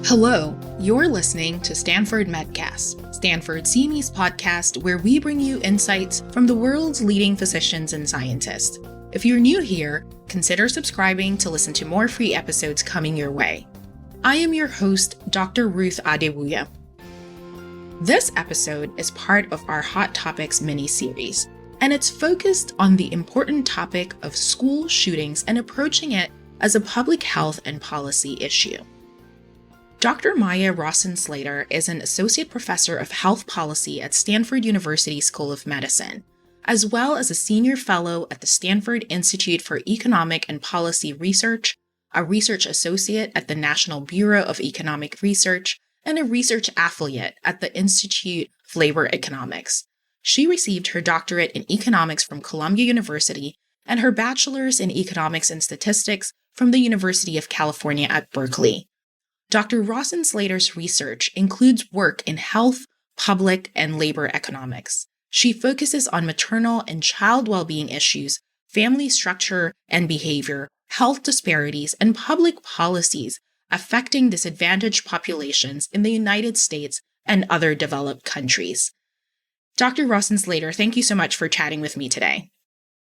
Hello, you're listening to Stanford Medcast, Stanford CME's podcast where we bring you insights from the world's leading physicians and scientists. If you're new here, consider subscribing to listen to more free episodes coming your way. I am your host, Dr. Ruth Adewuya. This episode is part of our Hot Topics mini-series, and it's focused on the important topic of school shootings and approaching it as a public health and policy issue. Dr. Maya Rossin-Slater is an associate professor of health policy at Stanford University School of Medicine, as well as a senior fellow at the Stanford Institute for Economic and Policy Research, a research associate at the National Bureau of Economic Research, and a research affiliate at the Institute of Labor Economics. She received her doctorate in economics from Columbia University and her bachelor's in economics and statistics from the University of California at Berkeley. Dr. Rossin-Slater's research includes work in health, public, and labor economics. She focuses on maternal and child well-being issues, family structure and behavior, health disparities, and public policies affecting disadvantaged populations in the United States and other developed countries. Dr. Rossin-Slater, thank you so much for chatting with me today.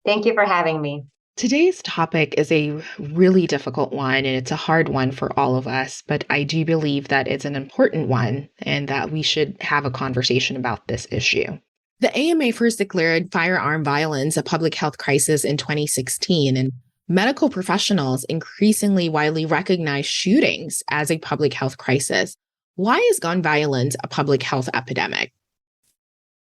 Thank you for having me. Today's topic is a really difficult one, and it's a hard one for all of us, but I do believe that it's an important one and that we should have a conversation about this issue. The AMA first declared firearm violence a public health crisis in 2016, and medical professionals increasingly widely recognize shootings as a public health crisis. Why is gun violence a public health epidemic?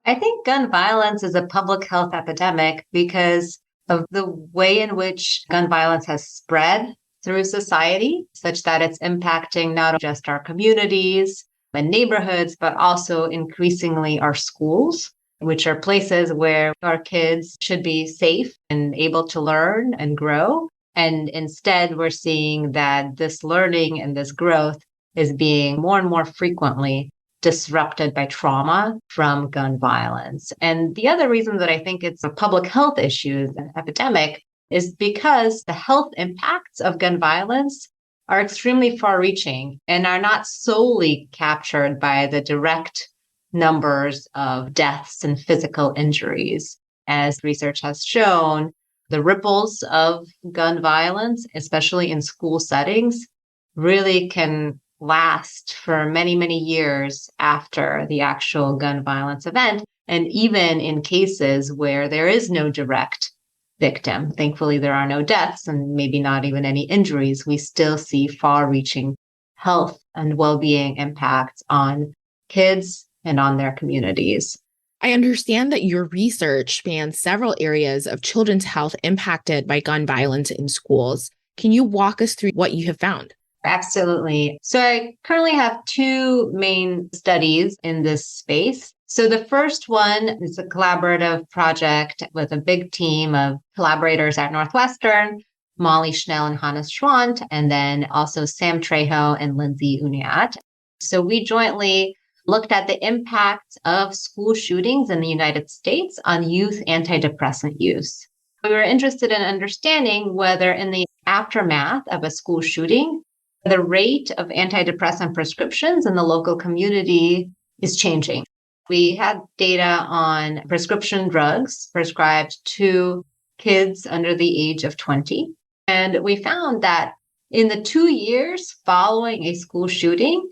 I think gun violence is a public health epidemic because of the way in which gun violence has spread through society, such that it's impacting not just our communities and neighborhoods, but also increasingly our schools, which are places where our kids should be safe and able to learn and grow. And instead, we're seeing that this learning and this growth is being more and more frequently disrupted by trauma from gun violence. And the other reason that I think it's a public health issue, an epidemic, is because the health impacts of gun violence are extremely far-reaching and are not solely captured by the direct numbers of deaths and physical injuries. As research has shown, the ripples of gun violence, especially in school settings, really can last for many, many years after the actual gun violence event. And even in cases where there is no direct victim, thankfully there are no deaths and maybe not even any injuries, we still see far-reaching health and well-being impacts on kids and on their communities. I understand that your research spans several areas of children's health impacted by gun violence in schools. Can you walk us through what you have found? Absolutely. So I currently have two main studies in this space. So the first one is a collaborative project with a big team of collaborators at Northwestern, Molly Schnell and Hannes Schwant, and then also Sam Trejo and Lindsay Uniat. So we jointly looked at the impact of school shootings in the United States on youth antidepressant use. We were interested in understanding whether in the aftermath of a school shooting, the rate of antidepressant prescriptions in the local community is changing. We had data on prescription drugs prescribed to kids under the age of 20. And we found that in the 2 years following a school shooting,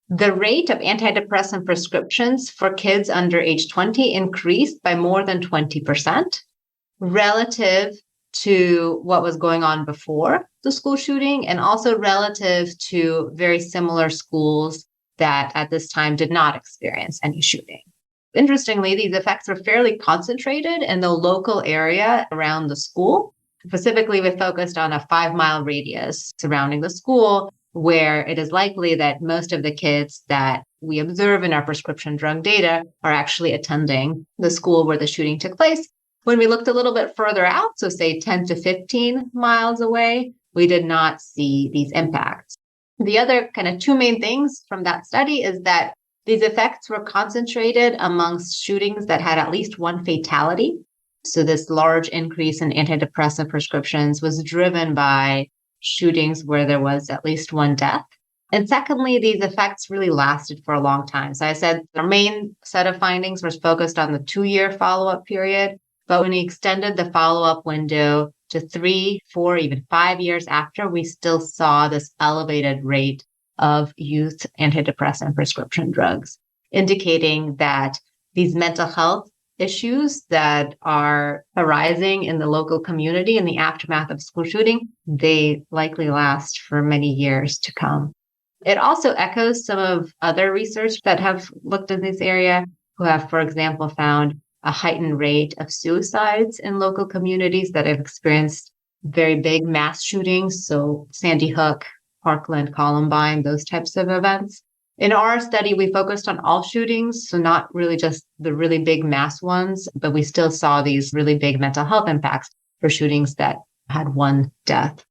the rate of antidepressant prescriptions for kids under age 20 increased by more than 20% relative to what was going on before the school shooting, and also relative to very similar schools that at this time did not experience any shooting. Interestingly, these effects are fairly concentrated in the local area around the school. Specifically, we focused on a 5-mile radius surrounding the school, where it is likely that most of the kids that we observe in our prescription drug data are actually attending the school where the shooting took place. When we looked a little bit further out, so say 10 to 15 miles away, we did not see these impacts. The other kind of two main things from that study is that these effects were concentrated amongst shootings that had at least one fatality. So this large increase in antidepressant prescriptions was driven by shootings where there was at least one death. And secondly, these effects really lasted for a long time. So I said our main set of findings was focused on the 2-year follow-up period, but when we extended the follow-up window to 3, 4, even 5 years after, we still saw this elevated rate of youth antidepressant prescription drugs, indicating that these mental health issues that are arising in the local community in the aftermath of school shooting, they likely last for many years to come. It also echoes some of other research that have looked in this area, who have, for example, found a heightened rate of suicides in local communities that have experienced very big mass shootings. So Sandy Hook, Parkland, Columbine, those types of events. In our study, we focused on all shootings, so not really just the really big mass ones, but we still saw these really big mental health impacts for shootings that had one death.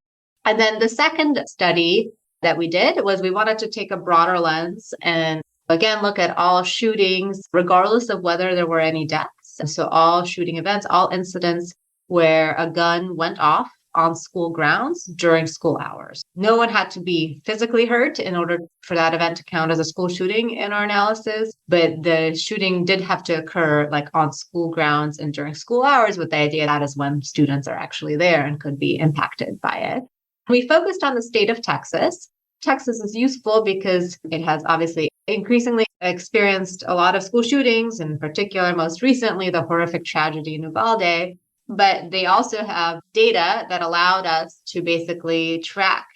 And then the second study that we did was we wanted to take a broader lens and again look at all shootings, regardless of whether there were any deaths. And so all shooting events, all incidents where a gun went off on school grounds during school hours. No one had to be physically hurt in order for that event to count as a school shooting in our analysis, but the shooting did have to occur like on school grounds and during school hours, with the idea that is when students are actually there and could be impacted by it. We focused on the state of Texas. Texas is useful because it has obviously increasingly experienced a lot of school shootings, in particular, most recently, the horrific tragedy in Uvalde. But they also have data that allowed us to basically track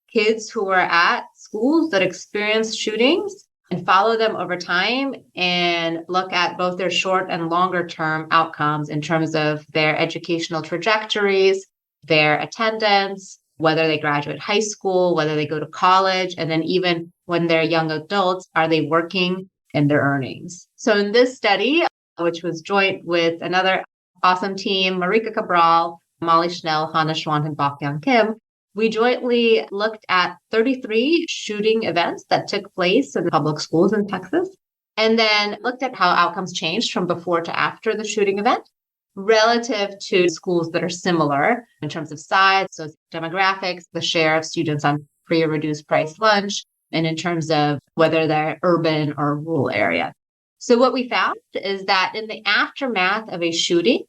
kids who were at schools that experienced shootings and follow them over time and look at both their short and longer term outcomes in terms of their educational trajectories, their attendance, whether they graduate high school, whether they go to college, and then even when they're young adults, are they working and their earnings? So in this study, which was joint with another awesome team, Marika Cabral, Molly Schnell, Hannah Schwann, and Bok-Young Kim, we jointly looked at 33 shooting events that took place in public schools in Texas, and then looked at how outcomes changed from before to after the shooting event relative to schools that are similar in terms of size, so demographics, the share of students on free or reduced price lunch, and in terms of whether they're urban or rural area. So what we found is that in the aftermath of a shooting,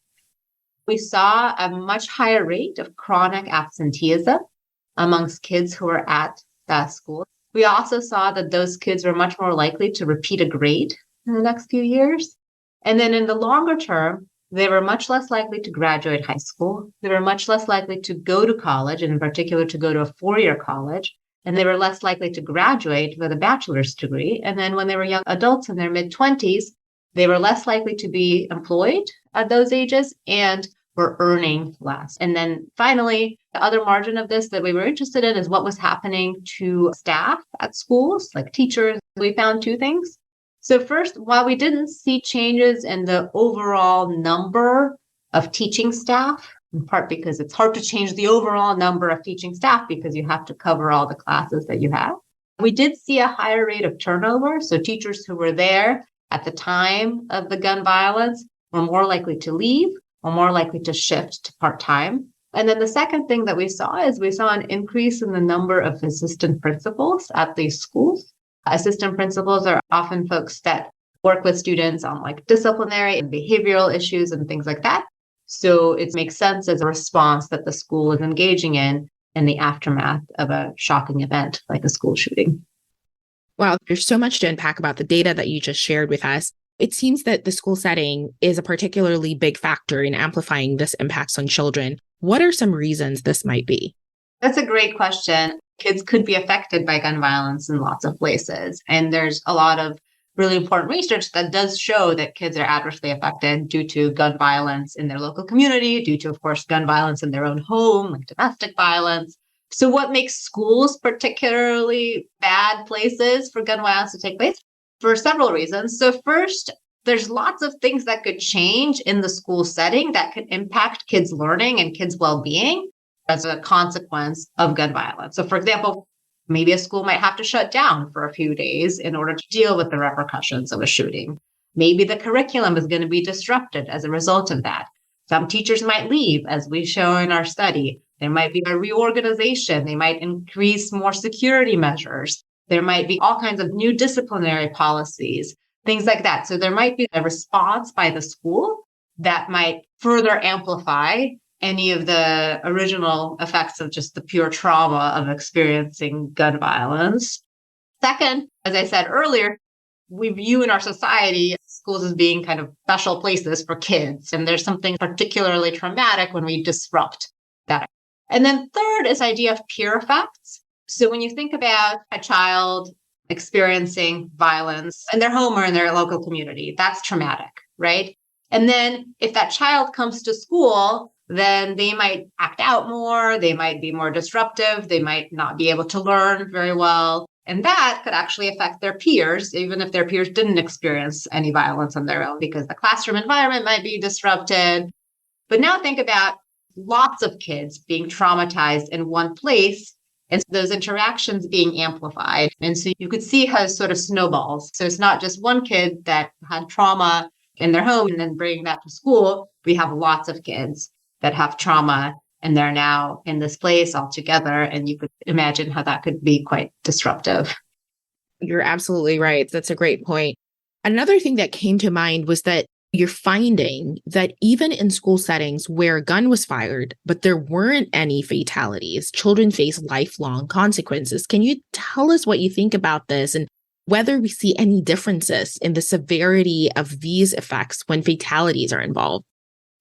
we saw a much higher rate of chronic absenteeism amongst kids who were at that school. We also saw that those kids were much more likely to repeat a grade in the next few years. And then in the longer term, they were much less likely to graduate high school. They were much less likely to go to college, and in particular to go to a 4-year college. And they were less likely to graduate with a bachelor's degree. And then when they were young adults in their mid-20s, they were less likely to be employed at those ages and were earning less. And then finally, the other margin of this that we were interested in is what was happening to staff at schools, like teachers. We found 2 things. So first, while we didn't see changes in the overall number of teaching staff, in part because it's hard to change the overall number of teaching staff because you have to cover all the classes that you have, we did see a higher rate of turnover. So teachers who were there at the time of the gun violence were more likely to leave or more likely to shift to part-time. And then the second thing that we saw is we saw an increase in the number of assistant principals at these schools. Assistant principals are often folks that work with students on like disciplinary and behavioral issues and things like that. So it makes sense as a response that the school is engaging in the aftermath of a shocking event like a school shooting. Wow, there's so much to unpack about the data that you just shared with us. It seems that the school setting is a particularly big factor in amplifying this impacts on children. What are some reasons this might be? That's a great question. Kids could be affected by gun violence in lots of places. And there's a lot of really important research that does show that kids are adversely affected due to gun violence in their local community, due to, of course, gun violence in their own home, like domestic violence. So what makes schools particularly bad places for gun violence to take place? For several reasons. So first, there's lots of things that could change in the school setting that could impact kids' learning and kids' well-being as a consequence of gun violence. So for example, maybe a school might have to shut down for a few days in order to deal with the repercussions of a shooting. Maybe the curriculum is going to be disrupted as a result of that. Some teachers might leave, as we show in our study. There might be a reorganization. They might increase more security measures. There might be all kinds of new disciplinary policies, things like that. So there might be a response by the school that might further amplify any of the original effects of just the pure trauma of experiencing gun violence. Second, as I said earlier, we view in our society schools as being kind of special places for kids. And there's something particularly traumatic when we disrupt that. And then third is idea of peer effects. So when you think about a child experiencing violence in their home or in their local community, that's traumatic, right? And then if that child comes to school, then they might act out more, they might be more disruptive, they might not be able to learn very well. And that could actually affect their peers, even if their peers didn't experience any violence on their own, because the classroom environment might be disrupted. But now think about lots of kids being traumatized in one place, and those interactions being amplified. And so you could see how it sort of snowballs. So it's not just one kid that had trauma in their home and then bringing that to school. We have lots of kids that have trauma and they're now in this place all together. And you could imagine how that could be quite disruptive. You're absolutely right. That's a great point. Another thing that came to mind was that you're finding that even in school settings where a gun was fired, but there weren't any fatalities, children face lifelong consequences. Can you tell us what you think about this and whether we see any differences in the severity of these effects when fatalities are involved?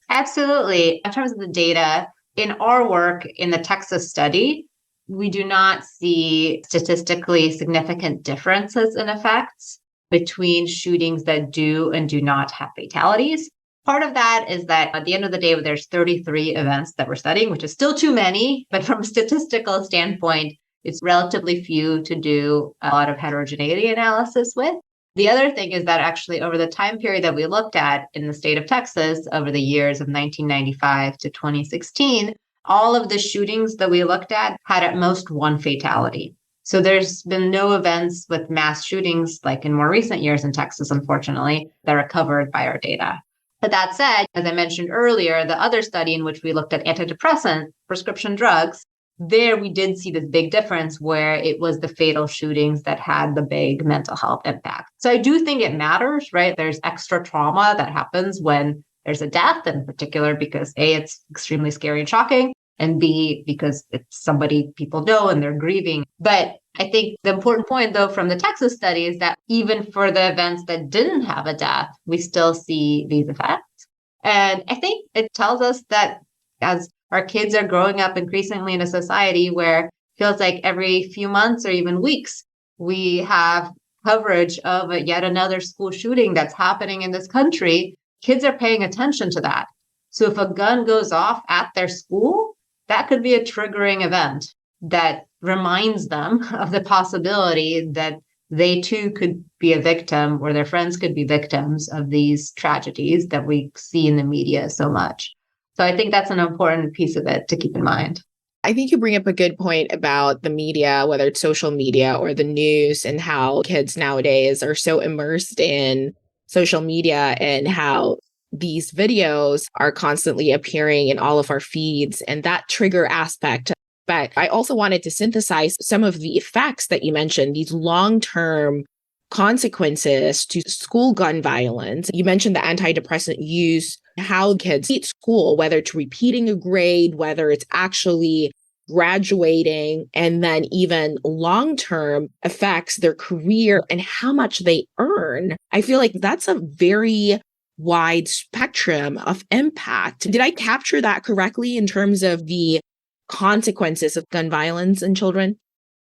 Absolutely. In terms of the data, in our work in the Texas study, we do not see statistically significant differences in effects between shootings that do and do not have fatalities. Part of that is that at the end of the day, there's 33 events that we're studying, which is still too many, but from a statistical standpoint, it's relatively few to do a lot of heterogeneity analysis with. The other thing is that actually over the time period that we looked at in the state of Texas over the years of 1995 to 2016, all of the shootings that we looked at had at most one fatality. So there's been no events with mass shootings like in more recent years in Texas, unfortunately, that are covered by our data. But that said, as I mentioned earlier, the other study in which we looked at antidepressant prescription drugs, there we did see this big difference where it was the fatal shootings that had the big mental health impact. So I do think it matters, right? There's extra trauma that happens when there's a death, in particular, because A, it's extremely scary and shocking, and B, because it's somebody people know and they're grieving. But I think the important point, though, from the Texas study is that even for the events that didn't have a death, we still see these effects. And I think it tells us that as our kids are growing up increasingly in a society where it feels like every few months or even weeks, we have coverage of yet another school shooting that's happening in this country, kids are paying attention to that. So if a gun goes off at their school, that could be a triggering event that reminds them of the possibility that they too could be a victim or their friends could be victims of these tragedies that we see in the media so much. So I think that's an important piece of it to keep in mind. I think you bring up a good point about the media, whether it's social media or the news, and how kids nowadays are so immersed in social media and how these videos are constantly appearing in all of our feeds and that trigger aspect. But I also wanted to synthesize some of the effects that you mentioned, these long-term consequences to school gun violence. You mentioned the antidepressant use, how kids hate school, whether it's repeating a grade, whether it's actually graduating, and then even long-term affects their career and how much they earn. I feel like that's a very wide spectrum of impact. Did I capture that correctly in terms of the consequences of gun violence in children?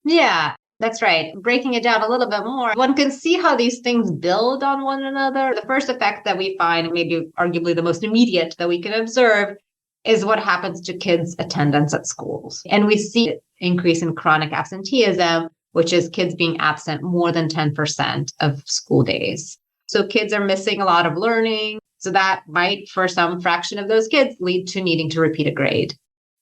Yeah, that's right. Breaking it down a little bit more, one can see how these things build on one another. The first effect that we find, maybe arguably the most immediate that we can observe, is what happens to kids' attendance at schools. And we see an increase in chronic absenteeism, which is kids being absent more than 10% of school days. So kids are missing a lot of learning. So that might, for some fraction of those kids, lead to needing to repeat a grade.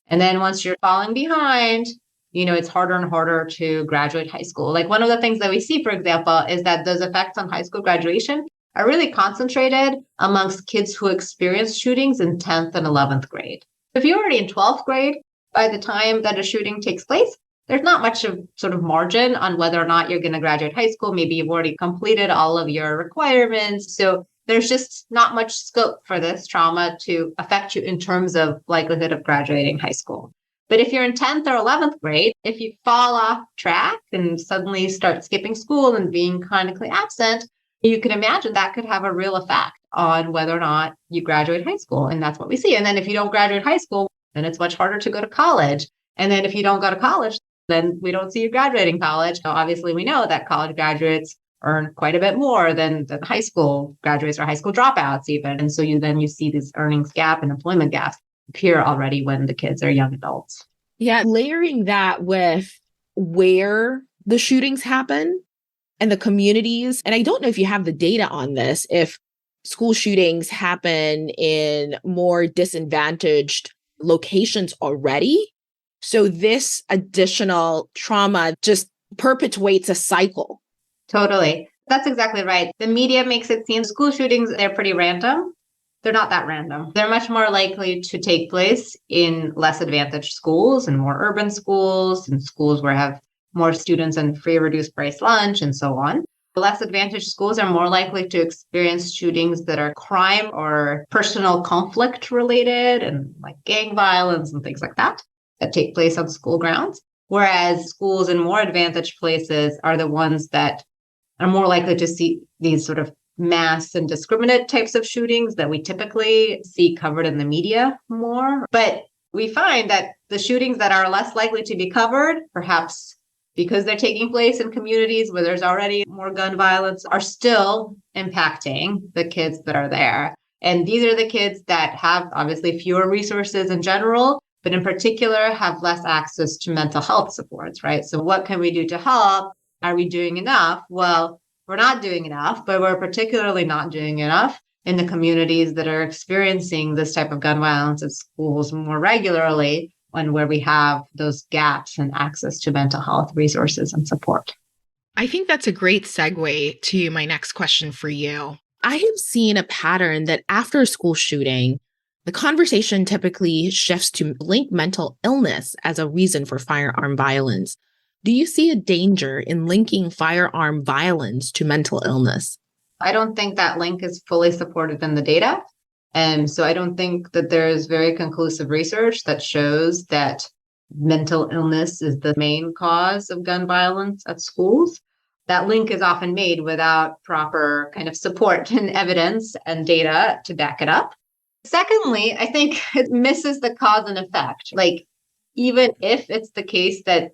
And then once you're falling behind, it's harder and harder to graduate high school. Like one of the things that we see, for example, is that those effects on high school graduation are really concentrated amongst kids who experience shootings in 10th and 11th grade. If you're already in 12th grade by the time that a shooting takes place, there's not much of sort of margin on whether or not you're going to graduate high school. Maybe you've already completed all of your requirements. So there's just not much scope for this trauma to affect you in terms of likelihood of graduating high school. But if you're in 10th or 11th grade, if you fall off track and suddenly start skipping school and being chronically absent, you can imagine that could have a real effect on whether or not you graduate high school. And that's what we see. And then if you don't graduate high school, then it's much harder to go to college. And then if you don't go to college, then we don't see you graduating college. Now, obviously, we know that college graduates earn quite a bit more than high school graduates or high school dropouts even. And so you see this earnings gap and employment gaps appear already when the kids are young adults. Yeah, layering that with where the shootings happen and the communities. And I don't know if you have the data on this, if school shootings happen in more disadvantaged locations already. So this additional trauma just perpetuates a cycle. Totally. That's exactly right. The media makes it seem school shootings, they're pretty random. They're not that random. They're much more likely to take place in less advantaged schools and more urban schools and schools where have more students and free reduced price lunch and so on. Less advantaged schools are more likely to experience shootings that are crime or personal conflict related and like gang violence and things like that take place on school grounds. Whereas schools in more advantaged places are the ones that are more likely to see these sort of mass and discriminate types of shootings that we typically see covered in the media more. But we find that the shootings that are less likely to be covered, perhaps because they're taking place in communities where there's already more gun violence, are still impacting the kids that are there. And these are the kids that have obviously fewer resources in general, but in particular have less access to mental health supports, right? So what can we do to help? Are we doing enough? Well, we're not doing enough, but we're particularly not doing enough in the communities that are experiencing this type of gun violence at schools more regularly and where we have those gaps in access to mental health resources and support. I think that's a great segue to my next question for you. I have seen a pattern that after a school shooting, the conversation typically shifts to link mental illness as a reason for firearm violence. Do you see a danger in linking firearm violence to mental illness? I don't think that link is fully supported in the data. And so I don't think that there is very conclusive research that shows that mental illness is the main cause of gun violence at schools. That link is often made without proper kind of support and evidence and data to back it up. Secondly, I think it misses the cause and effect. Like, even if it's the case that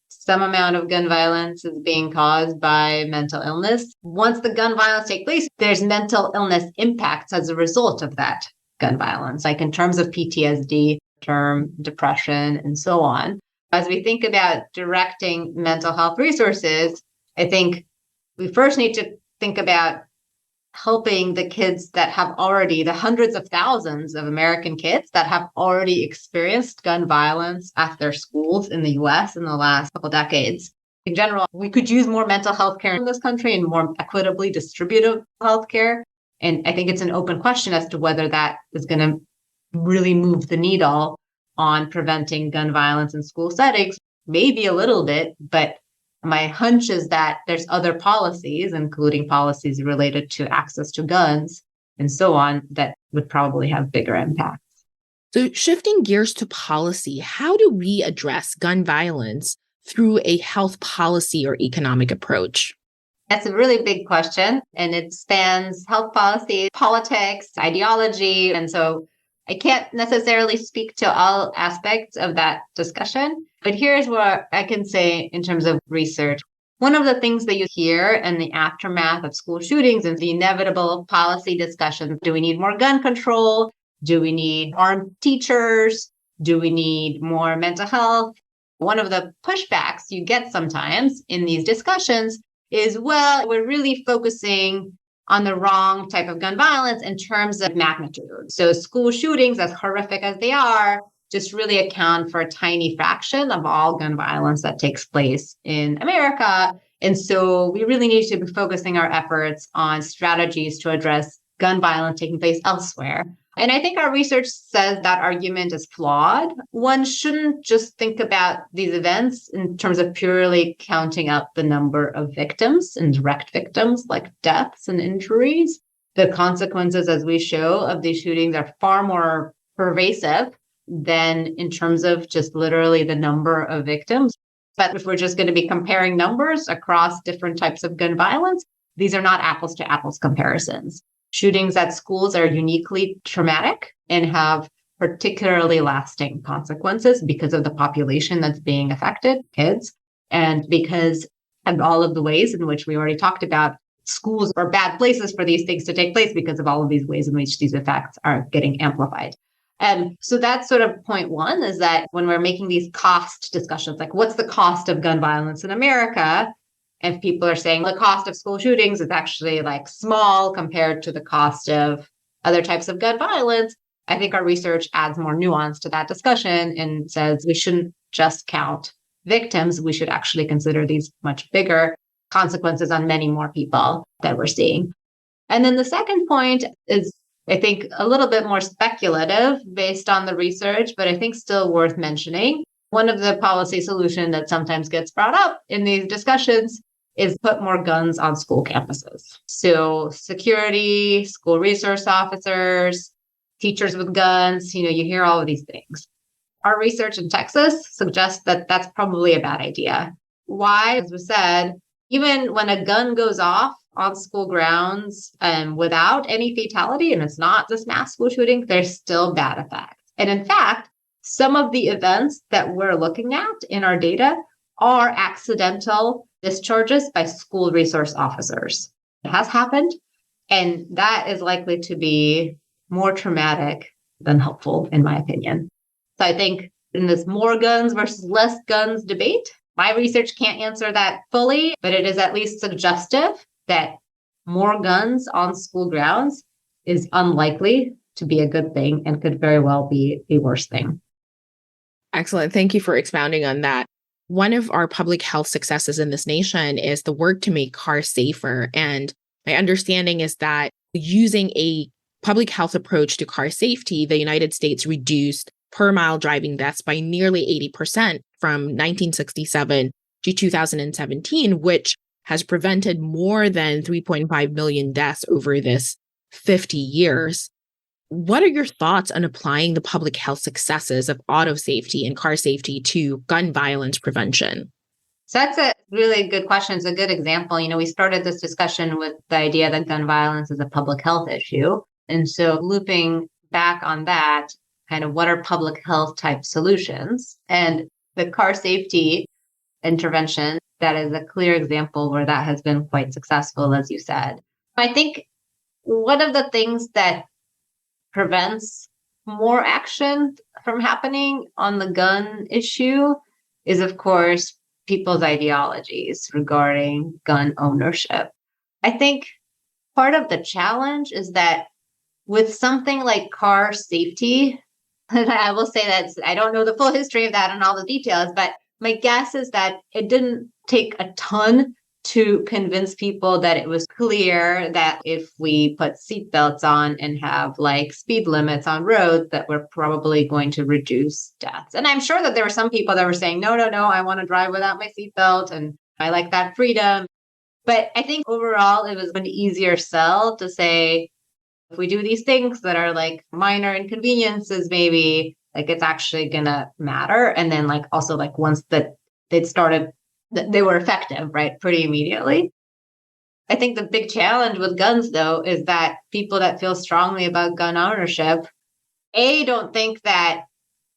some amount of gun violence is being caused by mental illness, once the gun violence takes place, there's mental illness impacts as a result of that gun violence, like in terms of PTSD, term depression, and so on. As we think about directing mental health resources, I think we first need to think about helping the kids that have already, the hundreds of thousands of American kids that have already experienced gun violence at their schools in the US in the last couple decades. In general, we could use more mental health care in this country and more equitably distributive health care. And I think it's an open question as to whether that is going to really move the needle on preventing gun violence in school settings. Maybe a little bit, but my hunch is that there's other policies, including policies related to access to guns and so on, that would probably have bigger impacts. So shifting gears to policy, how do we address gun violence through a health policy or economic approach? That's a really big question, and it spans health policy, politics, ideology. And so I can't necessarily speak to all aspects of that discussion, but here's what I can say in terms of research. One of the things that you hear in the aftermath of school shootings is the inevitable policy discussion. Do we need more gun control? Do we need armed teachers? Do we need more mental health? One of the pushbacks you get sometimes in these discussions is, well, we're really focusing on the wrong type of gun violence in terms of magnitude. So school shootings, as horrific as they are, just really account for a tiny fraction of all gun violence that takes place in America. And so we really need to be focusing our efforts on strategies to address gun violence taking place elsewhere, And I think our research says that argument is flawed. One shouldn't just think about these events in terms of purely counting up the number of victims and direct victims like deaths and injuries. The consequences, as we show, of these shootings are far more pervasive than in terms of just literally the number of victims. But if we're just going to be comparing numbers across different types of gun violence, these are not apples to apples comparisons. Shootings at schools are uniquely traumatic and have particularly lasting consequences because of the population that's being affected, kids, and because of all of the ways in which we already talked about schools are bad places for these things to take place because of all of these ways in which these effects are getting amplified. And so that's sort of point one, is that when we're making these cost discussions, like what's the cost of gun violence in America? And people are saying the cost of school shootings is actually like small compared to the cost of other types of gun violence. I think our research adds more nuance to that discussion and says we shouldn't just count victims. We should actually consider these much bigger consequences on many more people that we're seeing. And then the second point is, I think, a little bit more speculative based on the research, but I think still worth mentioning. One of the policy solutions that sometimes gets brought up in these discussions is put more guns on school campuses. So security, school resource officers, teachers with guns, you hear all of these things. Our research in Texas suggests that that's probably a bad idea. Why? As we said, even when a gun goes off on school grounds without any fatality, and it's not this mass school shooting, there's still bad effects. And in fact, some of the events that we're looking at in our data are accidental discharges by school resource officers. It has happened, and that is likely to be more traumatic than helpful, in my opinion. So I think in this more guns versus less guns debate, my research can't answer that fully, but it is at least suggestive that more guns on school grounds is unlikely to be a good thing and could very well be a worse thing. Excellent. Thank you for expounding on that. One of our public health successes in this nation is the work to make cars safer. And my understanding is that using a public health approach to car safety, the United States reduced per mile driving deaths by nearly 80% from 1967 to 2017, which has prevented more than 3.5 million deaths over this 50 years. What are your thoughts on applying the public health successes of auto safety and car safety to gun violence prevention? So that's a really good question. It's a good example. We started this discussion with the idea that gun violence is a public health issue. And so looping back on that, kind of what are public health type solutions? And the car safety intervention, that is a clear example where that has been quite successful, as you said. I think one of the things that prevents more action from happening on the gun issue is, of course, people's ideologies regarding gun ownership. I think part of the challenge is that with something like car safety, and I will say that I don't know the full history of that and all the details, but my guess is that it didn't take a ton to convince people that it was clear that if we put seatbelts on and have like speed limits on roads, that we're probably going to reduce deaths. And I'm sure that there were some people that were saying, no, I want to drive without my seatbelt and I like that freedom. But I think overall, it was an easier sell to say, if we do these things that are like minor inconveniences, maybe like it's actually going to matter. And then like also like once that they'd started, they were effective, right? Pretty immediately. I think the big challenge with guns, though, is that people that feel strongly about gun ownership, don't think that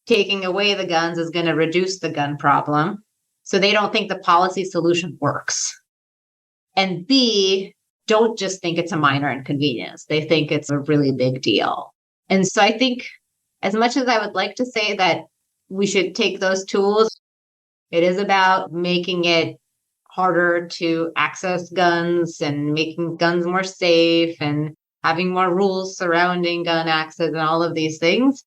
taking away the guns is going to reduce the gun problem. So they don't think the policy solution works. And B, don't just think it's a minor inconvenience. They think it's a really big deal. And so I think as much as I would like to say that we should take those tools, it is about making it harder to access guns and making guns more safe and having more rules surrounding gun access and all of these things.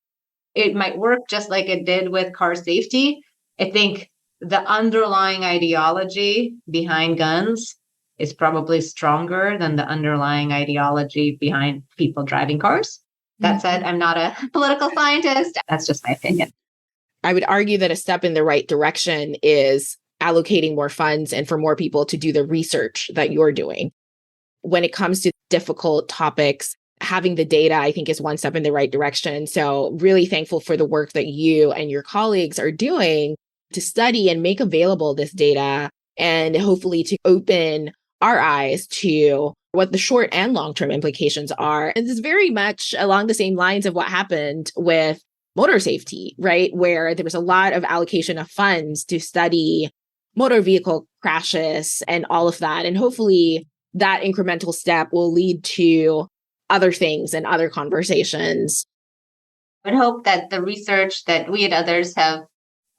It might work just like it did with car safety. I think the underlying ideology behind guns is probably stronger than the underlying ideology behind people driving cars. That said, I'm not a political scientist. That's just my opinion. I would argue that a step in the right direction is allocating more funds and for more people to do the research that you're doing. When it comes to difficult topics, having the data, I think, is one step in the right direction. So really thankful for the work that you and your colleagues are doing to study and make available this data and hopefully to open our eyes to what the short and long-term implications are. And this is very much along the same lines of what happened with motor safety, right? Where there was a lot of allocation of funds to study motor vehicle crashes and all of that. And hopefully that incremental step will lead to other things and other conversations. I would hope that the research that we and others have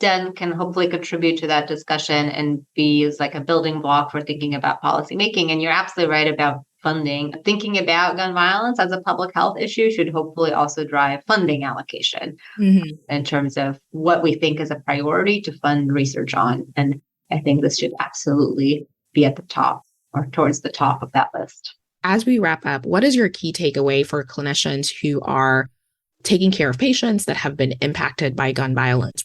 done can hopefully contribute to that discussion and be as like a building block for thinking about policymaking. And you're absolutely right about funding. Thinking about gun violence as a public health issue should hopefully also drive funding allocation in terms of what we think is a priority to fund research on. And I think this should absolutely be at the top or towards the top of that list. As we wrap up, what is your key takeaway for clinicians who are taking care of patients that have been impacted by gun violence?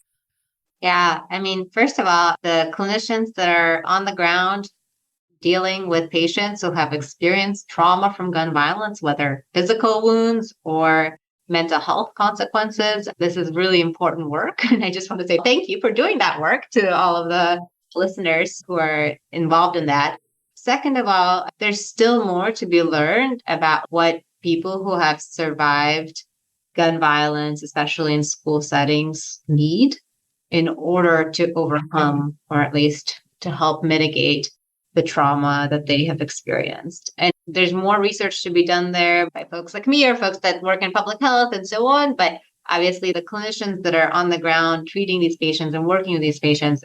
Yeah, I mean, first of all, the clinicians that are on the ground dealing with patients who have experienced trauma from gun violence, whether physical wounds or mental health consequences, this is really important work. And I just want to say thank you for doing that work to all of the listeners who are involved in that. Second of all, there's still more to be learned about what people who have survived gun violence, especially in school settings, need in order to overcome, or at least to help mitigate the trauma that they have experienced. And there's more research to be done there by folks like me or folks that work in public health and so on. But obviously the clinicians that are on the ground treating these patients and working with these patients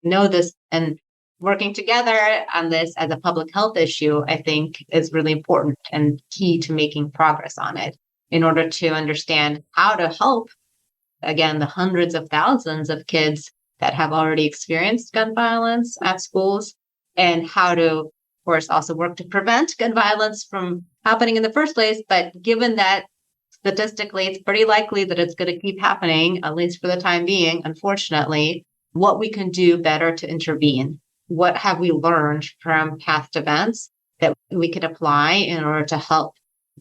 know this, and working together on this as a public health issue, I think is really important and key to making progress on it in order to understand how to help, again, the hundreds of thousands of kids that have already experienced gun violence at schools, and how to, of course, also work to prevent gun violence from happening in the first place. But given that statistically, it's pretty likely that it's going to keep happening, at least for the time being, unfortunately, what we can do better to intervene. What have we learned from past events that we could apply in order to help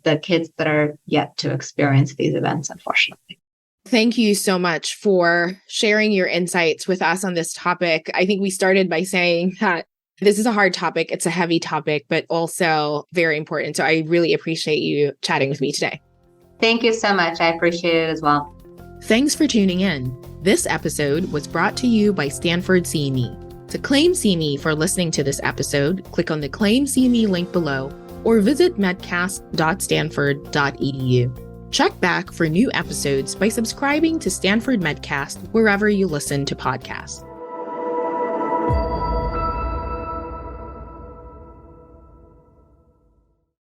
the kids that are yet to experience these events, unfortunately? Thank you so much for sharing your insights with us on this topic. I think we started by saying that this is a hard topic. It's a heavy topic, but also very important. So I really appreciate you chatting with me today. Thank you so much. I appreciate it as well. Thanks for tuning in. This episode was brought to you by Stanford CME. To claim CME for listening to this episode, click on the Claim CME link below or visit medcast.stanford.edu. Check back for new episodes by subscribing to Stanford Medcast wherever you listen to podcasts.